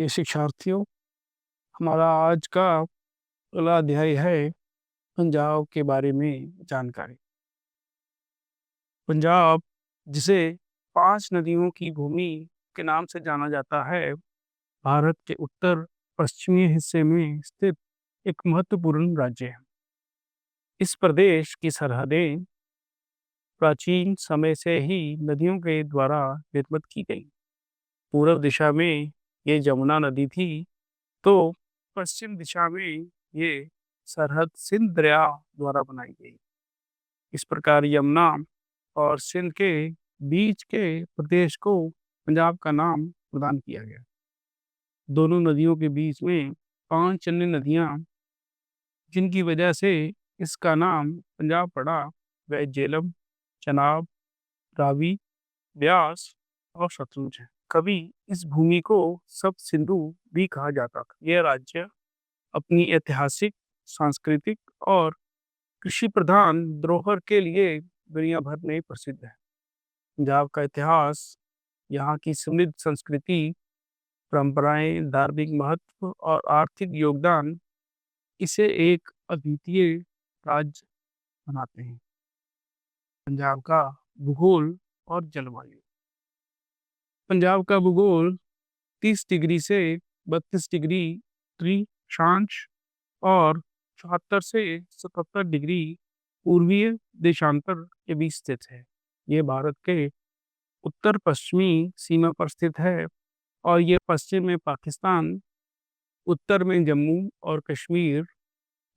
प्रिय शिक्षार्थियों, हमारा आज का अगला अध्याय है पंजाब के बारे में जानकारी। पंजाब, जिसे 5 नदियों की भूमि के नाम से जाना जाता है, भारत के उत्तर पश्चिमी हिस्से में स्थित एक महत्वपूर्ण राज्य है। इस प्रदेश की सरहदें प्राचीन समय से ही नदियों के द्वारा निर्मित की गई। पूर्व दिशा में ये जमुना नदी थी, तो पश्चिम दिशा में ये सरहद सिंध दरिया द्वारा बनाई गई। इस प्रकार यमुना और सिंध के बीच के प्रदेश को पंजाब का नाम प्रदान किया गया। दोनों नदियों के बीच में 5 अन्य नदियां, जिनकी वजह से इसका नाम पंजाब पड़ा, वह झेलम, चनाब, रावी, ब्यास और सतलुज है। कभी इस भूमि को सब सिंधु भी कहा जाता था। यह राज्य अपनी ऐतिहासिक, सांस्कृतिक और कृषि प्रधान धरोहर के लिए दुनिया भर में प्रसिद्ध है। पंजाब का इतिहास, यहाँ की समृद्ध संस्कृति, परंपराएं, धार्मिक महत्व और आर्थिक योगदान इसे एक अद्वितीय राज्य बनाते हैं। पंजाब का भूगोल और जलवायु। पंजाब का भूगोल 30 डिग्री से 32 डिग्री त्रिशांश और 74 से 77 डिग्री पूर्वीय देशांतर के बीच स्थित है। ये भारत के उत्तर पश्चिमी सीमा पर स्थित है और ये पश्चिम में पाकिस्तान, उत्तर में जम्मू और कश्मीर,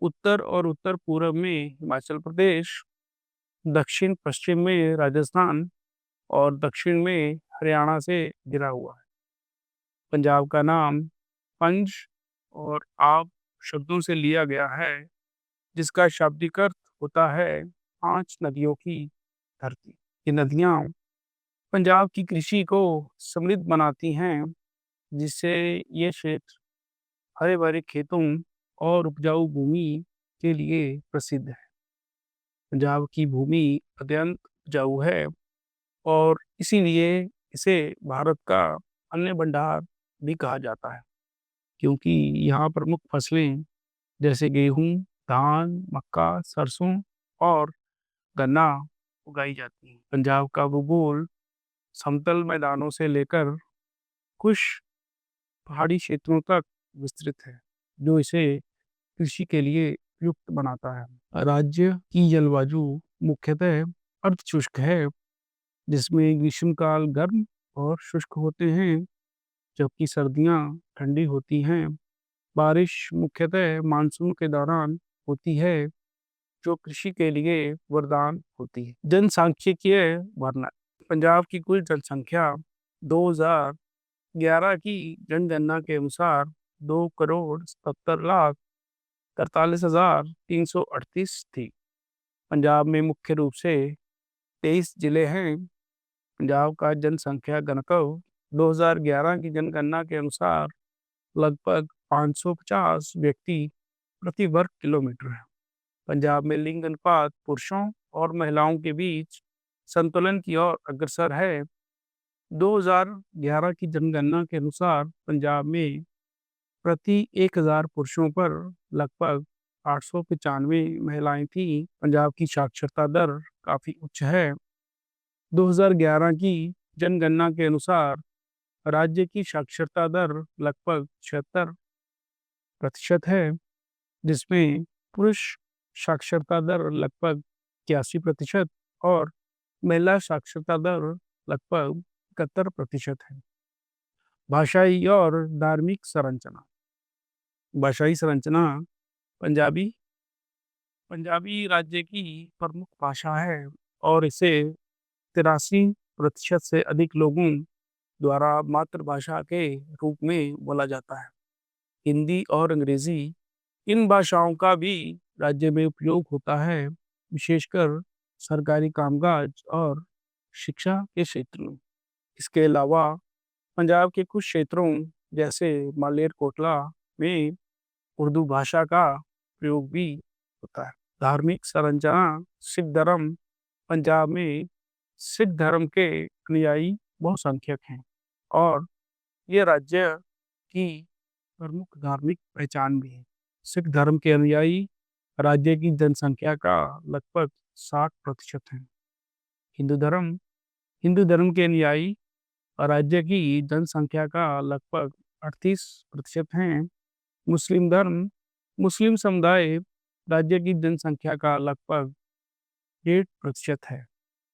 उत्तर और उत्तर पूर्व में हिमाचल प्रदेश, दक्षिण पश्चिम में राजस्थान और दक्षिण में हरियाणा से घिरा हुआ है। पंजाब का नाम पंज और आब शब्दों से लिया गया है, जिसका शाब्दिक अर्थ होता है 5 नदियों की धरती। ये नदियां पंजाब की कृषि को समृद्ध बनाती हैं, जिससे ये क्षेत्र हरे भरे खेतों और उपजाऊ भूमि के लिए प्रसिद्ध है। पंजाब की भूमि अत्यंत उपजाऊ है और इसीलिए इसे भारत का अन्न भंडार भी कहा जाता है, क्योंकि यहाँ प्रमुख फसलें जैसे गेहूं, धान, मक्का, सरसों और गन्ना उगाई जाती हैं। पंजाब का भूगोल समतल मैदानों से लेकर कुछ पहाड़ी क्षेत्रों तक विस्तृत है, जो इसे कृषि के लिए उपयुक्त बनाता है। राज्य की जलवायु मुख्यतः अर्धशुष्क है, जिसमें ग्रीष्मकाल गर्म और शुष्क होते हैं, जबकि सर्दियाँ ठंडी होती हैं। बारिश मुख्यतः मानसून के दौरान होती है, जो कृषि के लिए वरदान होती है। जनसांख्यिकीय वर्णन। पंजाब की कुल जनसंख्या 2011 की जनगणना के अनुसार 2,77,43,338 थी। पंजाब में मुख्य रूप से 23 जिले हैं। पंजाब का जनसंख्या घनत्व 2011 की जनगणना के अनुसार लगभग 550 व्यक्ति प्रति वर्ग किलोमीटर है। पंजाब में लिंग अनुपात पुरुषों और महिलाओं के बीच संतुलन की ओर अग्रसर है। 2011 की जनगणना के अनुसार पंजाब में प्रति 1000 पुरुषों पर लगभग 895 महिलाएं थीं। पंजाब की साक्षरता दर काफी उच्च है। 2011 की जनगणना के अनुसार राज्य की साक्षरता दर लगभग 76% है, जिसमें पुरुष साक्षरता दर लगभग 81% और महिला साक्षरता दर लगभग 71% है। भाषाई और धार्मिक संरचना। भाषाई संरचना। पंजाबी पंजाबी राज्य की प्रमुख भाषा है और इसे 83% से अधिक लोगों द्वारा मातृभाषा के रूप में बोला जाता है। हिंदी और अंग्रेजी, इन भाषाओं का भी राज्य में उपयोग होता है, विशेषकर सरकारी कामकाज और शिक्षा के क्षेत्र में। इसके अलावा पंजाब के कुछ क्षेत्रों जैसे मालेरकोटला में उर्दू भाषा का प्रयोग भी होता है। धार्मिक संरचना। सिख धर्म। पंजाब में सिख धर्म के अनुयायी बहुसंख्यक हैं और ये राज्य की प्रमुख धार्मिक पहचान भी है। सिख धर्म के अनुयायी राज्य की जनसंख्या का लगभग 60% है। हिंदू धर्म हिंदू धर्म के अनुयायी राज्य की जनसंख्या का लगभग 38% हैं। मुस्लिम धर्म मुस्लिम समुदाय राज्य की जनसंख्या का लगभग 1.5% है।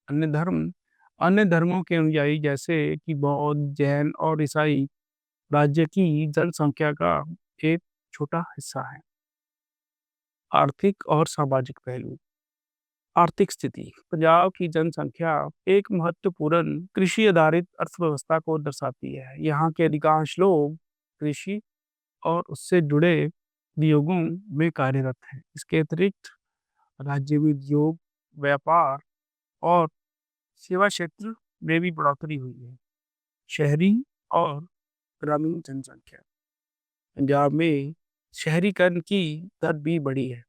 अन्य धर्म अन्य धर्मों के अनुयायी जैसे कि बौद्ध, जैन और ईसाई राज्य की जनसंख्या का एक छोटा हिस्सा है। आर्थिक और सामाजिक पहलू। आर्थिक स्थिति। पंजाब की जनसंख्या एक महत्वपूर्ण कृषि आधारित अर्थव्यवस्था को दर्शाती है। यहाँ के अधिकांश लोग कृषि और उससे जुड़े उद्योगों में कार्यरत हैं। इसके अतिरिक्त राज्य में उद्योग, व्यापार और सेवा क्षेत्र में भी बढ़ोतरी हुई है। शहरी और ग्रामीण जनसंख्या। पंजाब में शहरीकरण की दर भी बढ़ी है।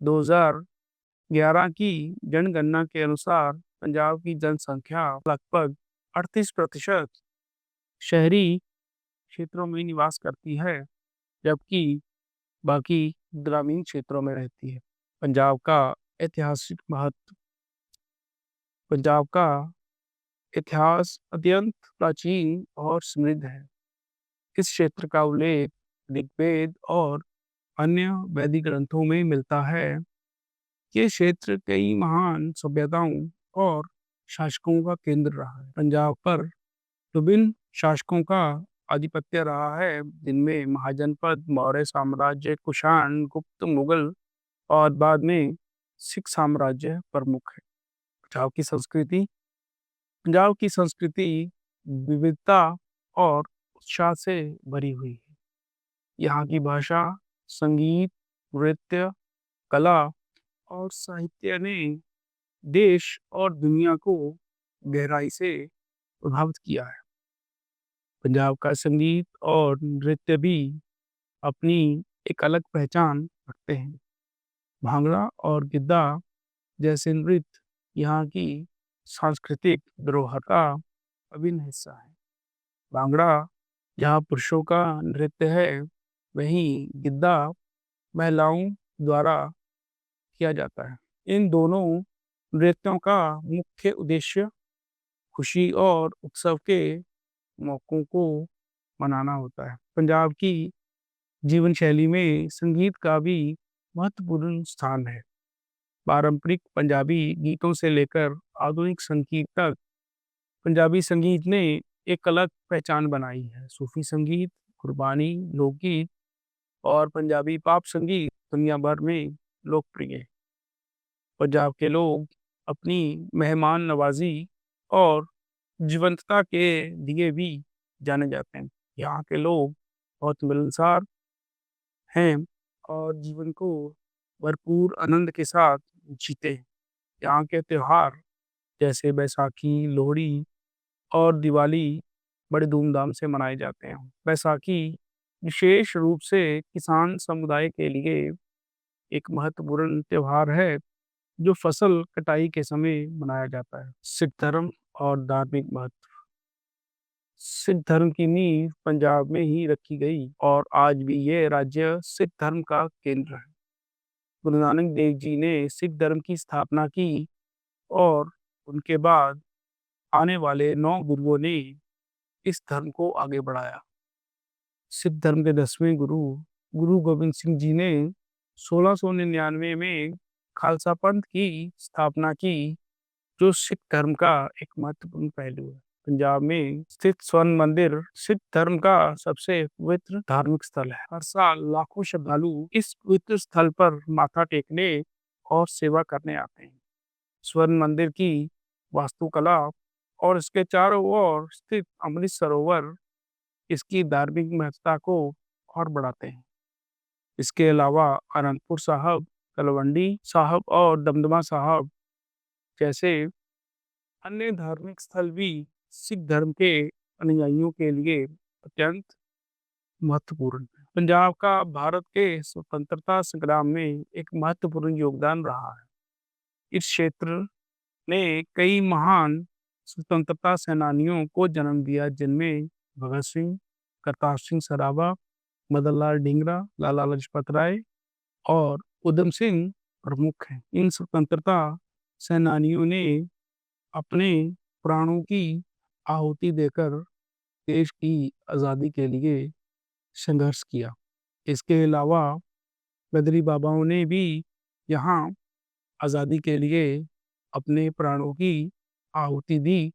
2011 की जनगणना के अनुसार पंजाब की जनसंख्या लगभग 38% शहरी क्षेत्रों में निवास करती है, जबकि बाकी ग्रामीण क्षेत्रों में रहती है। पंजाब का ऐतिहासिक महत्व। पंजाब का इतिहास अत्यंत प्राचीन और समृद्ध है। इस क्षेत्र का उल्लेख ऋग्वेद और अन्य वैदिक ग्रंथों में मिलता है। ये क्षेत्र कई महान सभ्यताओं और शासकों का केंद्र रहा है। पंजाब पर विभिन्न शासकों का आधिपत्य रहा है, जिनमें महाजनपद, मौर्य साम्राज्य, कुषाण, गुप्त, मुगल और बाद में सिख साम्राज्य प्रमुख है। पंजाब की संस्कृति। पंजाब की संस्कृति विविधता और उत्साह से भरी हुई है। यहाँ की भाषा, संगीत, नृत्य, कला और साहित्य ने देश और दुनिया को गहराई से प्रभावित किया है। पंजाब का संगीत और नृत्य भी अपनी एक अलग पहचान रखते हैं। भांगड़ा और गिद्धा जैसे नृत्य यहाँ की सांस्कृतिक धरोहर का अभिन्न हिस्सा है। भांगड़ा जहाँ पुरुषों का नृत्य है, वहीं गिद्धा महिलाओं द्वारा किया जाता है। इन दोनों नृत्यों का मुख्य उद्देश्य खुशी और उत्सव के मौकों को मनाना होता है। पंजाब की जीवन शैली में संगीत का भी महत्वपूर्ण स्थान है। पारंपरिक पंजाबी गीतों से लेकर आधुनिक संगीत तक पंजाबी संगीत ने एक अलग पहचान बनाई है। सूफी संगीत, गुरबानी, लोकगीत और पंजाबी पॉप संगीत दुनिया भर में लोकप्रिय है। पंजाब के लोग अपनी मेहमान नवाजी और जीवंतता के लिए भी जाने जाते हैं। यहाँ के लोग बहुत मिलनसार हैं और जीवन को भरपूर आनंद के साथ जीते हैं। यहाँ के त्योहार जैसे बैसाखी, लोहड़ी और दिवाली बड़े धूमधाम से मनाए जाते हैं। बैसाखी विशेष रूप से किसान समुदाय के लिए एक महत्वपूर्ण त्योहार है, जो फसल कटाई के समय मनाया जाता है। सिख धर्म और धार्मिक महत्व। सिख धर्म की नींव पंजाब में ही रखी गई और आज भी ये राज्य सिख धर्म का केंद्र है। गुरु नानक देव जी ने सिख धर्म की स्थापना की और उनके बाद आने वाले 9 गुरुओं ने इस धर्म को आगे बढ़ाया। सिख धर्म के 10वें गुरु गुरु गोबिंद सिंह जी ने 1699 में खालसा पंथ की स्थापना की, जो सिख धर्म का एक महत्वपूर्ण पहलू है। पंजाब में स्थित स्वर्ण मंदिर सिख धर्म का सबसे पवित्र धार्मिक स्थल है। हर साल लाखों श्रद्धालु इस पवित्र स्थल पर माथा टेकने और सेवा करने आते हैं। स्वर्ण मंदिर की वास्तुकला और इसके चारों ओर स्थित अमृत सरोवर इसकी धार्मिक महत्ता को और बढ़ाते हैं। इसके अलावा आनंदपुर साहब, तलवंडी साहब और दमदमा साहब जैसे अन्य धार्मिक स्थल भी सिख धर्म के अनुयायियों के लिए अत्यंत महत्वपूर्ण है। पंजाब का भारत के स्वतंत्रता संग्राम में एक महत्वपूर्ण योगदान रहा है। इस क्षेत्र ने कई महान स्वतंत्रता सेनानियों को जन्म दिया, जिनमें भगत सिंह, करतार सिंह सराभा, मदन लाल ढींगरा, लाला लाजपत राय और उधम सिंह प्रमुख हैं। इन स्वतंत्रता सेनानियों ने अपने प्राणों की आहुति देकर देश की आज़ादी के लिए संघर्ष किया। इसके अलावा गदरी बाबाओं ने भी यहाँ आज़ादी के लिए अपने प्राणों की आहुति दी।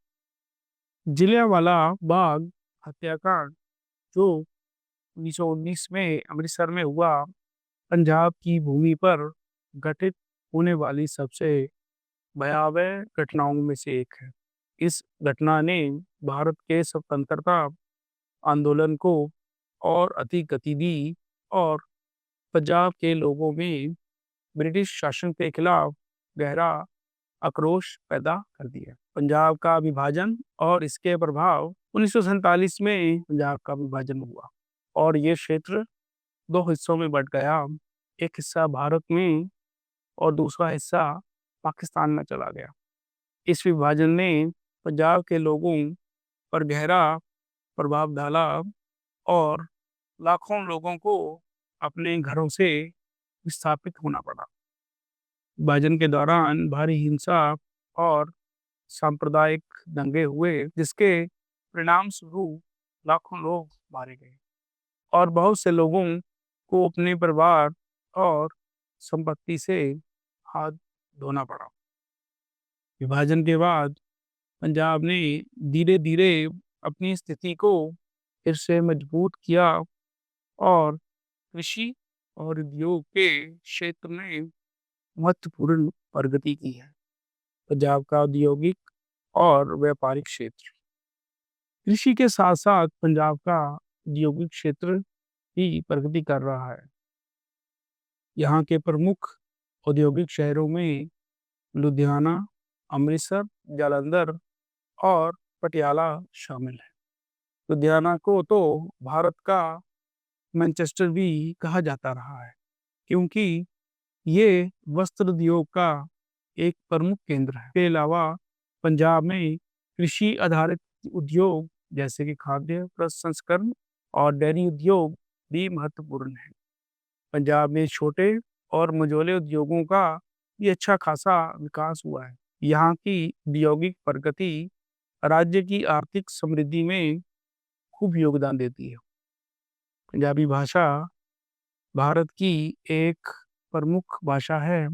जलियांवाला बाग हत्याकांड जो 1919 में अमृतसर में हुआ, पंजाब की भूमि पर घटित होने वाली सबसे भयावह घटनाओं में से एक है। इस घटना ने भारत के स्वतंत्रता आंदोलन को और अधिक गति दी और पंजाब के लोगों में ब्रिटिश शासन के खिलाफ गहरा आक्रोश पैदा कर दिया। पंजाब का विभाजन और इसके प्रभाव 1947 में पंजाब का विभाजन हुआ और ये क्षेत्र दो हिस्सों में बंट गया। एक हिस्सा भारत में और दूसरा हिस्सा पाकिस्तान में चला गया। इस विभाजन ने पंजाब के लोगों पर गहरा प्रभाव डाला और लाखों लोगों को अपने घरों से विस्थापित होना पड़ा। विभाजन के दौरान भारी हिंसा और सांप्रदायिक दंगे हुए, जिसके परिणाम स्वरूप लाखों लोग मारे गए और बहुत से लोगों को अपने परिवार और संपत्ति से हाथ धोना पड़ा। विभाजन के बाद पंजाब ने धीरे धीरे अपनी स्थिति को फिर से मजबूत किया और कृषि और उद्योग के क्षेत्र में महत्वपूर्ण प्रगति की है। पंजाब का औद्योगिक और व्यापारिक क्षेत्र, कृषि के साथ साथ पंजाब का औद्योगिक क्षेत्र भी प्रगति कर रहा है। यहाँ के प्रमुख औद्योगिक शहरों में लुधियाना, अमृतसर, जालंधर और पटियाला शामिल है। लुधियाना को तो भारत का मैनचेस्टर भी कहा जाता रहा है, क्योंकि ये वस्त्र उद्योग का एक प्रमुख केंद्र है। इसके अलावा पंजाब में कृषि आधारित उद्योग जैसे कि खाद्य प्रसंस्करण और डेयरी उद्योग भी महत्वपूर्ण है। पंजाब में छोटे और मझोले उद्योगों का भी अच्छा खासा विकास हुआ है। यहाँ की औद्योगिक प्रगति राज्य की आर्थिक समृद्धि में खूब योगदान देती है। पंजाबी भाषा भारत की एक प्रमुख भाषा है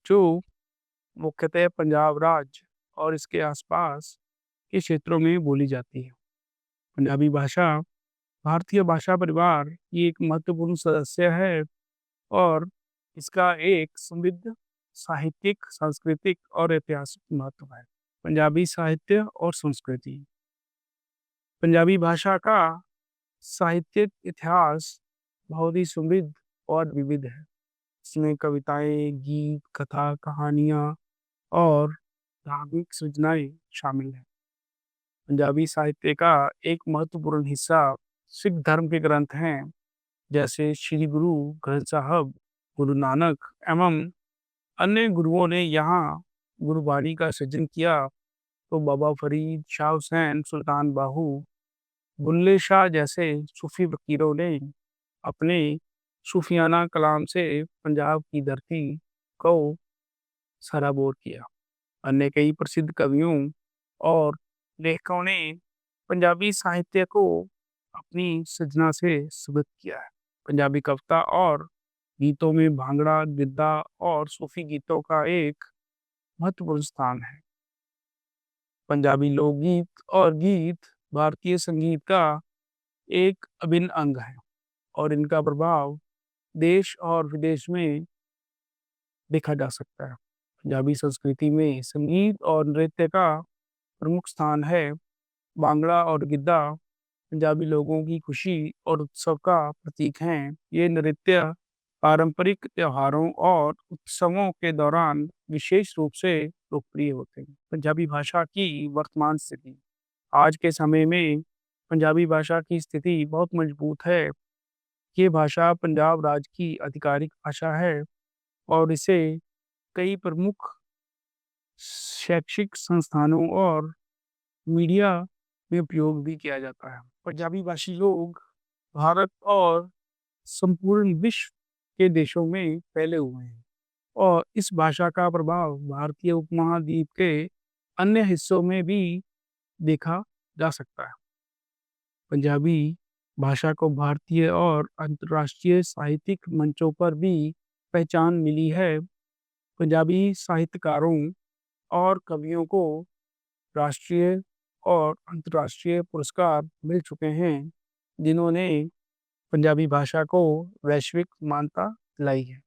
जो मुख्यतः पंजाब राज्य और इसके आसपास के क्षेत्रों में बोली जाती है। पंजाबी भाषा भारतीय भाषा परिवार की एक महत्वपूर्ण सदस्य है और इसका एक समृद्ध साहित्यिक, सांस्कृतिक और ऐतिहासिक महत्व है। पंजाबी साहित्य और संस्कृति, पंजाबी भाषा का साहित्यिक इतिहास बहुत ही समृद्ध और विविध है। इसमें कविताएं, गीत, कथा, कहानियाँ और धार्मिक सृजनाएं शामिल हैं। पंजाबी साहित्य का एक महत्वपूर्ण हिस्सा सिख धर्म के ग्रंथ हैं, जैसे श्री गुरु ग्रंथ साहब, गुरु नानक एवं अन्य गुरुओं ने यहाँ गुरुबाणी का सृजन किया। तो बाबा फरीद, शाह हुसैन, सुल्तान बाहू, बुल्ले शाह जैसे सूफी फकीरों ने अपने सूफियाना कलाम से पंजाब की धरती को सराबोर किया। अन्य कई प्रसिद्ध कवियों और लेखकों ने पंजाबी साहित्य को अपनी सृजना से सुगत किया है। पंजाबी कविता और गीतों में भांगड़ा, गिद्धा और सूफी गीतों का एक महत्वपूर्ण स्थान है। पंजाबी लोकगीत और गीत भारतीय संगीत का एक अभिन्न अंग है और इनका प्रभाव देश और विदेश में देखा जा सकता है। पंजाबी संस्कृति में संगीत और नृत्य का प्रमुख स्थान है। भांगड़ा और गिद्धा पंजाबी लोगों की खुशी और उत्सव का प्रतीक हैं। ये नृत्य पारंपरिक त्योहारों और उत्सवों के दौरान विशेष रूप से लोकप्रिय होते हैं। पंजाबी भाषा की वर्तमान स्थिति, आज के समय में पंजाबी भाषा की स्थिति बहुत मजबूत है। ये भाषा पंजाब राज्य की आधिकारिक भाषा है और इसे कई प्रमुख शैक्षिक संस्थानों और मीडिया में प्रयोग भी किया जाता है। पंजाबी भाषी लोग भारत और संपूर्ण विश्व के देशों में फैले हुए हैं और इस भाषा का प्रभाव भारतीय उपमहाद्वीप के अन्य हिस्सों में भी देखा जा सकता है। पंजाबी भाषा को भारतीय और अंतर्राष्ट्रीय साहित्यिक मंचों पर भी पहचान मिली है। पंजाबी साहित्यकारों और कवियों को राष्ट्रीय और अंतर्राष्ट्रीय पुरस्कार मिल चुके हैं, जिन्होंने पंजाबी भाषा को वैश्विक मान्यता दिलाई है।